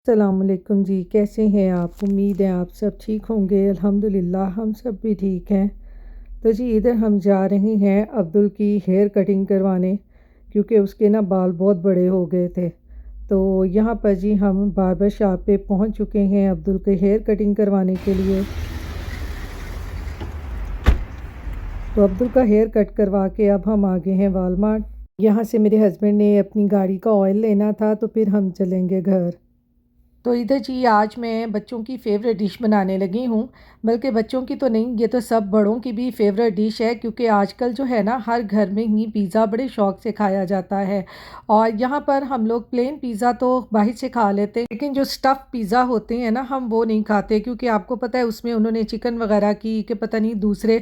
अस्सलामुअलैकुम जी, कैसे हैं आप? उम्मीद है आप सब ठीक होंगे। अल्हम्दुलिल्लाह हम सब भी ठीक हैं। तो जी इधर हम जा रहे हैं अब्दुल की हेयर कटिंग करवाने, क्योंकि उसके ना बाल बहुत बड़े हो गए थे। तो यहाँ पर जी हम बार्बर शॉप पे पहुँच चुके हैं अब्दुल के हेयर कटिंग करवाने के लिए। तो अब्दुल का हेयर कट करवा के अब हम आ गए हैं वालमार्ट। यहाँ से मेरे हस्बैंड ने अपनी गाड़ी का ऑयल लेना था, तो फिर हम चलेंगे घर। तो इधर जी आज मैं बच्चों की फ़ेवरेट डिश बनाने लगी हूँ। बल्कि बच्चों की तो नहीं, ये तो सब बड़ों की भी फ़ेवरेट डिश है, क्योंकि आजकल जो है ना हर घर में ही पिज़्ज़ा बड़े शौक़ से खाया जाता है। और यहाँ पर हम लोग प्लेन पिज़्ज़ा तो बाहर से खा लेते हैं, लेकिन जो स्टफ़ पिज़्ज़ा होते हैं ना हम वो नहीं खाते, क्योंकि आपको पता है उसमें उन्होंने चिकन वगैरह की कि पता नहीं दूसरे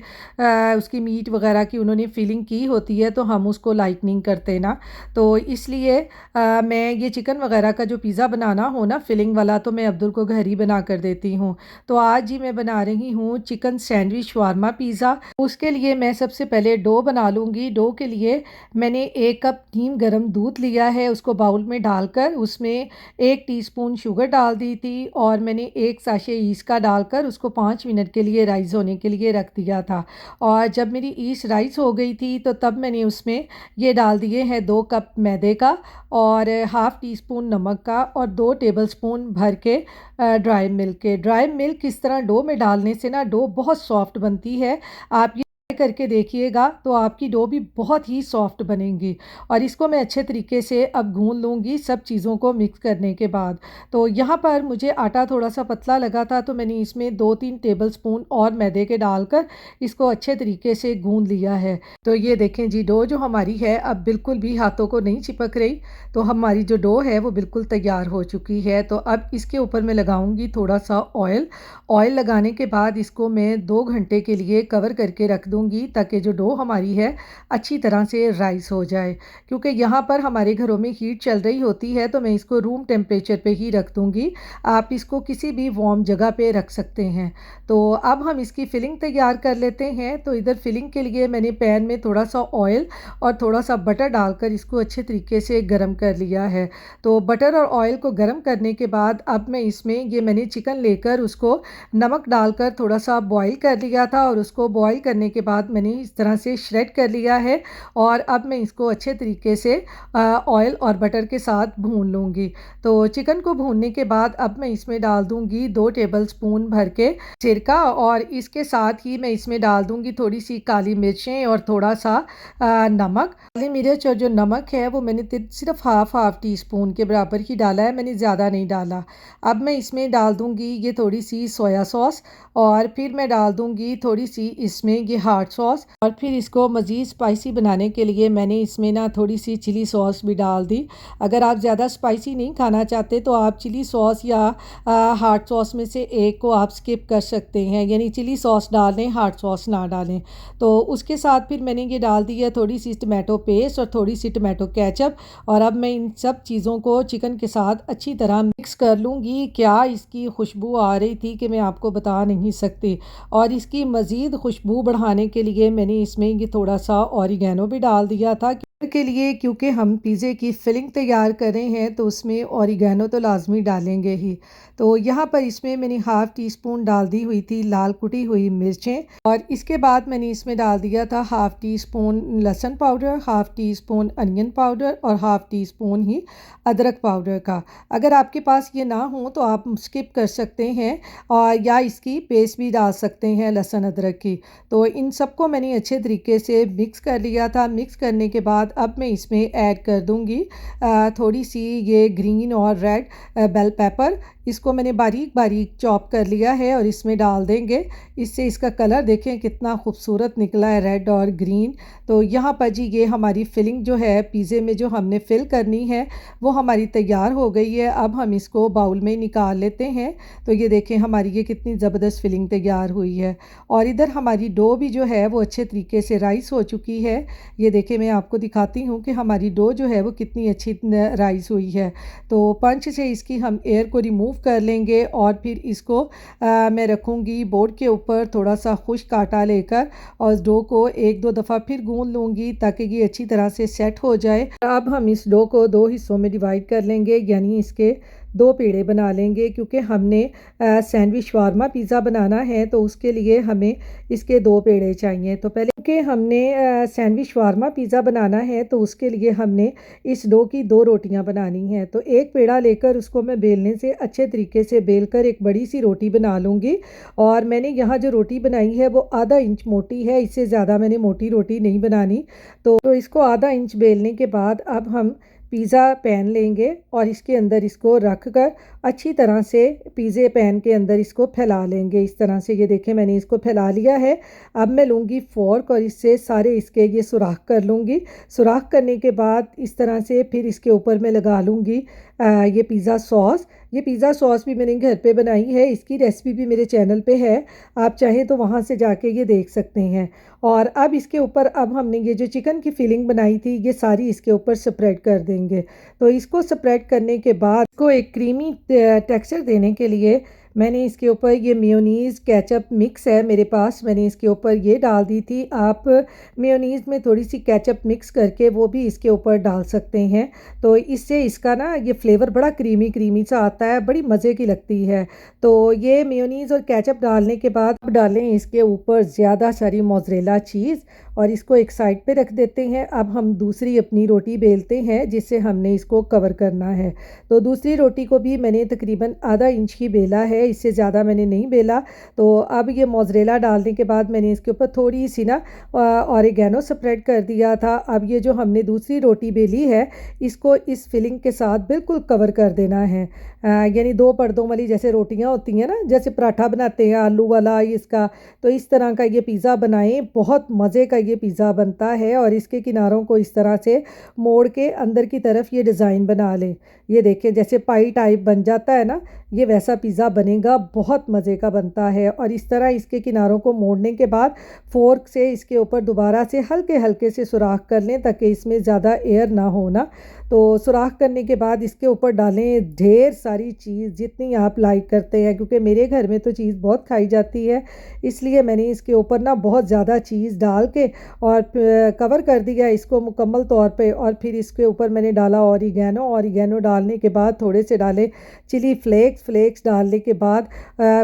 उसकी मीट वगैरह की उन्होंने फ़िलिंग की होती है, तो हम उसको लाइक नहीं करते ना। तो इसलिए मैं ये चिकन वगैरह का जो पिज़्ज़ा बनाना हो ना फिलिंग वाला, तो मैं अब्दुल को घर ही बना कर देती हूँ। तो आज ही मैं बना रही हूँ चिकन सैंडविच शवारमा पिज़्ज़ा। उसके लिए मैं सबसे पहले डो बना लूँगी। डो के लिए मैंने 1 कप नीम गर्म दूध लिया है, उसको बाउल में डालकर उसमें 1 टीस्पून शुगर डाल दी थी, और मैंने 1 साशे ईस्ट का डालकर उसको 5 मिनट के लिए राइज़ होने के लिए रख दिया था। और जब मेरी ईस्ट राइज़ हो गई थी, तो तब मैंने उसमें ये डाल दिए हैं 2 कप मैदे का, और हाफ़ टी स्पून नमक का, और 2 टेबलस्पून भर के ड्राई मिल्क के। ड्राई मिल्क इस तरह डो में डालने से ना डो बहुत सॉफ्ट बनती है। आप ये ट्राई करके देखिएगा, तो आपकी डो भी बहुत ही सॉफ्ट बनेगी। और इसको मैं अच्छे तरीके से अब गूंद लूँगी सब चीज़ों को मिक्स करने के बाद। तो यहाँ पर मुझे आटा थोड़ा सा पतला लगा था, तो मैंने इसमें 2-3 टेबलस्पून और मैदे के डालकर इसको अच्छे तरीके से गूंद लिया है। तो ये देखें जी, डो जो हमारी है अब बिल्कुल भी हाथों को नहीं चिपक रही। तो हमारी जो डो है वो बिल्कुल तैयार हो चुकी है। तो अब इसके ऊपर मैं लगाऊंगी थोड़ा सा ऑयल। ऑयल लगाने के बाद इसको मैं 2 घंटे के लिए कवर करके रख दूंगी, ताकि जो डो हमारी है अच्छी तरह से राइस हो जाए। क्योंकि यहाँ पर हमारे घरों में हीट चल रही होती है, तो मैं इसको रूम टेम्परेचर पे ही रख दूंगी। आप इसको किसी भी वार्म जगह पे रख सकते हैं। तो अब हम इसकी फिलिंग तैयार कर लेते हैं। तो इधर फिलिंग के लिए मैंने पैन में थोड़ा सा ऑयल और थोड़ा सा बटर डालकर इसको अच्छे तरीके से गर्म कर लिया है। तो बटर और ऑयल को गर्म करने के बाद अब मैं इसमें ये मैंने चिकन लेकर उसको नमक डालकर थोड़ा सा बॉईल कर लिया था, और उसको बॉईल करने के बाद मैंने इस तरह से श्रेड कर लिया है। और अब मैं इसको अच्छे तरीके से ऑयल और बटर के साथ भून लूँगी। तो चिकन को भूनने के बाद अब मैं इसमें डाल दूँगी 2 टेबलस्पून भर के सिरका, और इसके साथ ही मैं इसमें डाल दूँगी थोड़ी सी काली मिर्चें और थोड़ा सा नमक। काली मिर्च और जो नमक है वो मैंने सिर्फ हाफ टी स्पून के बराबर ही डाला है, मैंने ज़्यादा नहीं डाला। अब मैं इसमें डाल दूँगी ये थोड़ी सी सोया सॉस, और फिर मैं डाल दूँगी थोड़ी सी इसमें ये हॉट सॉस, और फिर इसको मज़ीद स्पाइसी बनाने के लिए मैंने इसमें ना थोड़ी सी चिली सॉस भी डाल दी। अगर आप ज़्यादा स्पाइसी नहीं खाना चाहते, तो आप चिली सॉस या हॉट सॉस में से एक को आप स्किप कर सकते हैं, यानी चिली सॉस डाल लें, हॉट सॉस ना डालें। तो उसके साथ फिर मैंने ये डाल दी है थोड़ी सी टमाटो पेस्ट और थोड़ी सी टमाटो केचप। और अब मैं इन सब चीज़ों को चिकन के साथ अच्छी तरह मिक्स कर लूँगी। क्या इसकी खुशबू आ रही थी कि मैं आपको बता नहीं सकती। और इसकी मज़ीद खुशबू बढ़ाने के लिए मैंने इसमें ये थोड़ा सा ऑरिगेनो भी डाल दिया था के लिए, क्योंकि हम पिज़्ज़े की फिलिंग तैयार कर रहे हैं, तो उसमें ऑरिगेनो तो लाजमी डालेंगे ही। तो यहाँ पर इसमें मैंने हाफ़ टी स्पून डाल दी हुई थी लाल कुटी हुई मिर्चें, और इसके बाद मैंने इसमें डाल दिया था हाफ़ टी स्पून लहसुन powder, half tea spoon onion powder, और हाफ़ टी स्पून ही अदरक पाउडर का। अगर आपके पास ये ना हो तो आप स्किप कर सकते हैं, और या इसकी पेस्ट भी डाल सकते हैं लहसुन अदरक की। तो इन सबको मैंने अच्छे तरीके से मिक्स कर लिया था। मिक्स करने के बाद अब मैं इसमें ऐड कर दूंगी थोड़ी सी ये ग्रीन और रेड बेल पेपर। इसको मैंने बारीक बारीक चॉप कर लिया है, और इसमें डाल देंगे। इससे इसका कलर देखें कितना खूबसूरत निकला है, रेड और ग्रीन। तो यहाँ पर जी ये हमारी फिलिंग जो है पिज़्ज़े में जो हमने फिल करनी है वो हमारी तैयार हो गई है। अब हम इसको बाउल में निकाल लेते हैं। तो ये देखें हमारी ये कितनी ज़बरदस्त फिलिंग तैयार हुई है। और इधर हमारी डो भी जो है वो अच्छे तरीके से राइस हो चुकी है। ये देखें मैं आपको दिखाती हूँ कि हमारी डो जो है वो कितनी अच्छी राइस हुई है। तो पंच से इसकी हम एयर को रिमूव कर लेंगे, और फिर इसको मैं रखूँगी बोर्ड के ऊपर थोड़ा सा खुश्क आटा लेकर, और डो को 1-2 दफ़ा फिर गूंद लूँगी ताकि ये अच्छी तरह से सेट हो जाए। अब हम इस डो को 2 हिस्सों में डिवाइड कर लेंगे, यानी इसके 2 पेड़े बना लेंगे, क्योंकि हमने सैंडविच शवारमा पिज़्ज़ा बनाना है तो उसके लिए हमें इसके 2 पेड़े चाहिए। तो पहले कि हमने सैंडविच शवारमा पिज़्ज़ा बनाना है तो उसके लिए हमने इस डो की 2 रोटियां बनानी हैं। तो एक पेड़ा लेकर उसको मैं बेलने से अच्छे तरीके से बेलकर एक बड़ी सी रोटी बना लूँगी। और मैंने यहाँ जो रोटी बनाई है वो आधा इंच मोटी है, इससे ज़्यादा मैंने मोटी रोटी नहीं बनानी। तो इसको आधा इंच बेलने के बाद अब हम पिज़्ज़ा पैन लेंगे और इसके अंदर इसको रख कर अच्छी तरह से पिज़्ज़े पैन के अंदर इसको फैला लेंगे। इस तरह से ये देखें मैंने इसको फैला लिया है। अब मैं लूँगी फ़ोर्क और इससे सारे इसके ये सुराख कर लूँगी। सुराख करने के बाद इस तरह से फिर इसके ऊपर मैं लगा लूँगी ये पिज़्ज़ा सॉस। ये पिज़्ज़ा सॉस भी मैंने घर पे बनाई है, इसकी रेसिपी भी मेरे चैनल पे है, आप चाहें तो वहाँ से जाके ये देख सकते हैं। और अब इसके ऊपर अब हमने ये जो चिकन की फिलिंग बनाई थी ये सारी इसके ऊपर स्प्रेड कर देंगे। तो इसको स्प्रेड करने के बाद इसको एक क्रीमी टेक्सचर देने के लिए मैंने इसके ऊपर ये मेयोनीज़ केचप मिक्स है मेरे पास, मैंने इसके ऊपर ये डाल दी थी। आप मेयोनीज़ में थोड़ी सी केचप मिक्स करके वो भी इसके ऊपर डाल सकते हैं। तो इससे इसका ना ये फ्लेवर बड़ा क्रीमी क्रीमी सा आता है, बड़ी मज़े की लगती है। तो ये मेयोनीज़ और केचप डालने के बाद अब डालें इसके ऊपर ज़्यादा सारी मोज़रेला चीज़ और इसको एक साइड पे रख देते हैं। अब हम दूसरी अपनी रोटी बेलते हैं जिससे हमने इसको कवर करना है। तो दूसरी रोटी को भी मैंने तकरीबन आधा इंच ही बेला है, इससे ज़्यादा मैंने नहीं बेला। तो अब ये मोज़रेला डालने के बाद मैंने इसके ऊपर थोड़ी सी ना ऑरिगेनो स्प्रेड कर दिया था। अब ये जो हमने दूसरी रोटी बेली है इसको इस फिलिंग के साथ बिल्कुल कवर कर देना है। यानी 2 पर्दों वाली जैसे रोटियां होती हैं ना, जैसे पराठा बनाते हैं आलू वाला इसका, तो इस तरह का ये पिज़्ज़ा बनाएं, बहुत मज़े का ये पिज़्ज़ा बनता है। और इसके किनारों को इस तरह से मोड़ के अंदर की तरफ ये डिज़ाइन बना लें। ये देखें जैसे पाई टाइप बन जाता है ना, ये वैसा पिज़्ज़ा बनेगा, बहुत मज़े का बनता है। और इस तरह इसके किनारों को मोड़ने के बाद फ़ोर्क से इसके ऊपर दोबारा से हल्के हल्के से सुराख कर लें ताकि इसमें ज़्यादा एयर ना हो ना। तो सुराख करने के बाद इसके ऊपर डालें ढेर सारी चीज़ जितनी आप लाइक करते हैं, क्योंकि मेरे घर में तो चीज़ बहुत खाई जाती है, इसलिए मैंने इसके ऊपर ना बहुत ज़्यादा चीज़ डाल के और कवर कर दिया इसको मुकम्मल तौर पे। और फिर इसके ऊपर मैंने डाला ऑरिगेनो डालने के बाद थोड़े से डाले चिली फ्लेक्स डालने के बाद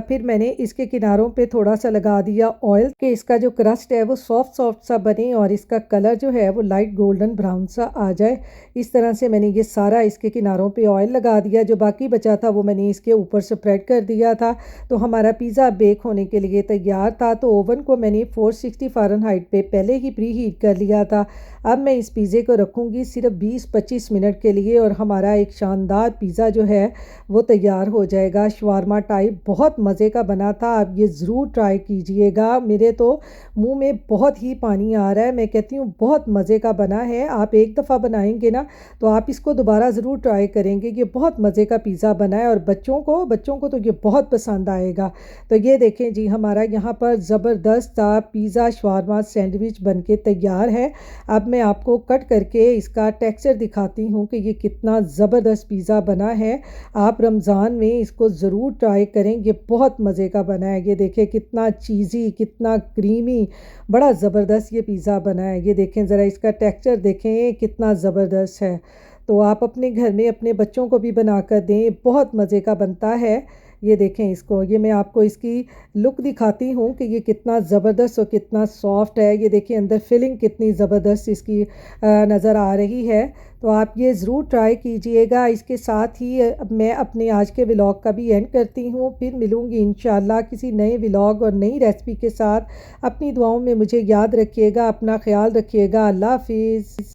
फिर मैंने इसके किनारों पे थोड़ा सा लगा दिया ऑयल कि इसका जो क्रस्ट है वो सॉफ्ट सा बने और इसका कलर जो है वो लाइट गोल्डन ब्राउन सा आ जाए। इस तरह से मैंने ये सारा इसके किनारों पे ऑयल लगा दिया, जो बाकी बचा था वो मैंने इसके ऊपर स्प्रेड कर दिया था। तो हमारा पिज़्ज़ा बेक होने के लिए तैयार था। तो ओवन को मैंने 460 फ़ारेनहाइट पे पहले ही प्री हीट कर लिया था। अब मैं इस पिज़्ज़े को रखूँगी सिर्फ 20-25 मिनट के लिए और हमारा एक शानदार पिज़्ज़ा जो है वो तैयार हो जाएगा। शवारमा टाइप बहुत मज़े का बना था, आप ये ज़रूर ट्राई कीजिएगा। मेरे तो मुंह में बहुत ही पानी आ रहा है, मैं कहती हूँ बहुत मज़े का बना है। आप एक दफ़ा बनाएंगे ना तो आप इसको दोबारा ज़रूर ट्राई करेंगे, ये बहुत मज़े का पिज़्ज़ा बना है और बच्चों को तो ये बहुत पसंद आएगा। तो ये देखें जी हमारा यहाँ पर ज़बरदस्त सा पिज़्ज़ा शवारमा सैंडविच बन के तैयार है। अब मैं आपको कट करके इसका टेक्सचर दिखाती हूँ कि ये कितना ज़बरदस्त पिज़्ज़ा बना है। आप रमज़ान में इसको ज़रूर ट्राई करें, ये बहुत मज़े का बना है। ये देखें कितना चीज़ी, कितना क्रीमी, बड़ा ज़बरदस्त ये पिज़्ज़ा बना है। ये देखें ज़रा इसका टेक्सचर देखें कितना ज़बरदस्त है। तो आप अपने घर में अपने बच्चों को भी बना कर दें, बहुत मज़े का बनता है। ये देखें इसको, ये मैं आपको इसकी लुक दिखाती हूँ कि ये कितना ज़बरदस्त और कितना सॉफ्ट है। ये देखिए अंदर फिलिंग कितनी ज़बरदस्त इसकी नज़र आ रही है। तो आप ये ज़रूर ट्राई कीजिएगा। इसके साथ ही मैं अपने आज के व्लॉग का भी एंड करती हूँ, फिर मिलूँगी इंशाल्लाह किसी नए व्लॉग और नई रेसिपी के साथ। अपनी दुआओं में मुझे याद रखिएगा, अपना ख्याल रखिएगा। अल्लाह हाफिज़।